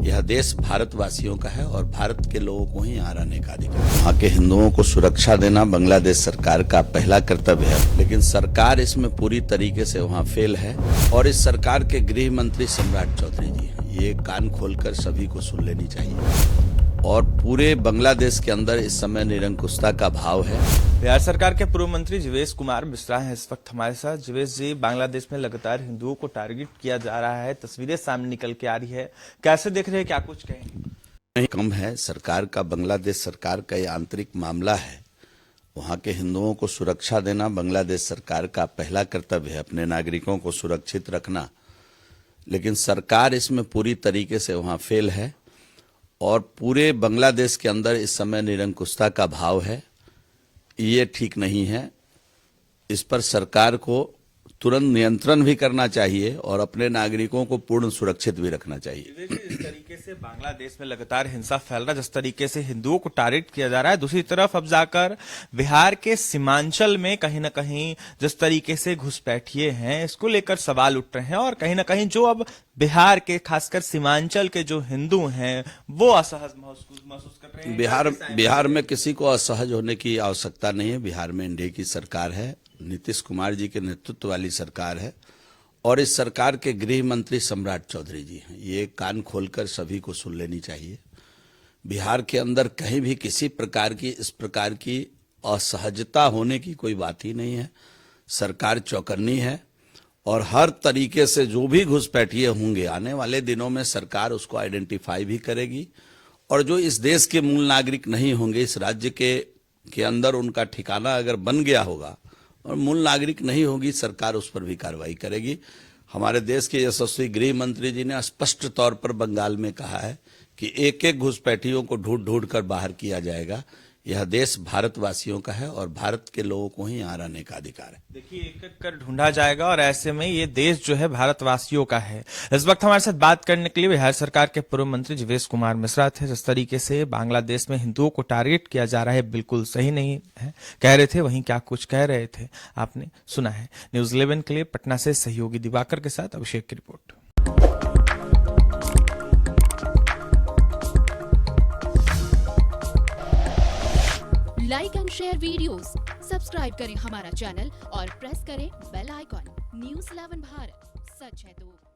यह देश भारतवासियों का है और भारत के लोगों को ही यहाँ रहने का अधिकार है। वहाँ के हिंदुओं को सुरक्षा देना बांग्लादेश सरकार का पहला कर्तव्य है, लेकिन सरकार इसमें पूरी तरीके से वहाँ फेल है। और इस सरकार के गृह मंत्री सम्राट चौधरी जी हैं, ये कान खोलकर सभी को सुन लेनी चाहिए। और पूरे बांग्लादेश के अंदर इस समय निरंकुशता का भाव है। बिहार सरकार के पूर्व मंत्री जीवेश कुमार मिश्रा हैं इस वक्त हमारे साथ। जीवेश जी, बांग्लादेश में लगातार हिंदुओं को टारगेट किया जा रहा है, तस्वीरें सामने निकल के आ रही है, कैसे देख रहे हैं, क्या कुछ कहें? नहीं कम है, सरकार का, बांग्लादेश सरकार का ये आंतरिक मामला है। वहाँ के हिंदुओं को सुरक्षा देना बांग्लादेश सरकार का पहला कर्तव्य है, अपने नागरिकों को सुरक्षित रखना। लेकिन सरकार इसमें पूरी तरीके से वहाँ फेल है और पूरे बांग्लादेश के अंदर इस समय निरंकुशता का भाव है। ये ठीक नहीं है। इस पर सरकार को तुरंत नियंत्रण भी करना चाहिए और अपने नागरिकों को पूर्ण सुरक्षित भी रखना चाहिए। इस तरीके से बांग्लादेश में लगातार हिंसा फैल रहा है, जिस तरीके से हिंदुओं को टारगेट किया जा रहा है, दूसरी तरफ अब जाकर बिहार के सीमांचल में कहीं ना कहीं जिस तरीके से घुसपैठिए हैं, इसको लेकर सवाल उठ रहे हैं। और कहीं ना कहीं जो अब बिहार के खासकर सीमांचल के जो हिंदू हैं वो असहज महसूस कर रहे हैं। बिहार में किसी को असहज होने की आवश्यकता नहीं है। बिहार में एनडीए की सरकार है, नीतीश कुमार जी के नेतृत्व वाली सरकार है और इस सरकार के गृह मंत्री सम्राट चौधरी जी हैं, ये कान खोलकर सभी को सुन लेनी चाहिए। बिहार के अंदर कहीं भी किसी प्रकार की इस प्रकार की असहजता होने की कोई बात ही नहीं है। सरकार चौकन्नी है और हर तरीके से जो भी घुसपैठिए होंगे आने वाले दिनों में सरकार उसको आइडेंटिफाई भी करेगी। और जो इस देश के मूल नागरिक नहीं होंगे, इस राज्य के अंदर उनका ठिकाना अगर बन गया होगा और मूल नागरिक नहीं होगी, सरकार उस पर भी कार्रवाई करेगी। हमारे देश के यशस्वी गृह मंत्री जी ने स्पष्ट तौर पर बंगाल में कहा है कि एक एक घुसपैठियों को ढूंढ ढूंढ कर बाहर किया जाएगा। यह देश भारतवासियों का है और भारत के लोगों को ही यहाँ रहने का अधिकार है। देखिए, एक एक कर ढूंढा जाएगा और ऐसे में ये देश जो है भारतवासियों का है। इस वक्त हमारे साथ बात करने के लिए बिहार सरकार के पूर्व मंत्री जीवेश कुमार मिश्रा थे। जिस तरीके से बांग्लादेश में हिंदुओं को टारगेट किया जा रहा है, बिल्कुल सही नहीं है कह रहे थे, वहीं क्या कुछ कह रहे थे आपने सुना है। न्यूज़ 11 के लिए पटना से सहयोगी दिवाकर के साथ अभिषेक की report. Like and share videos, subscribe करें हमारा चैनल और प्रेस करें बेल आइकॉन। न्यूज़ 11 भारत, सच है तो।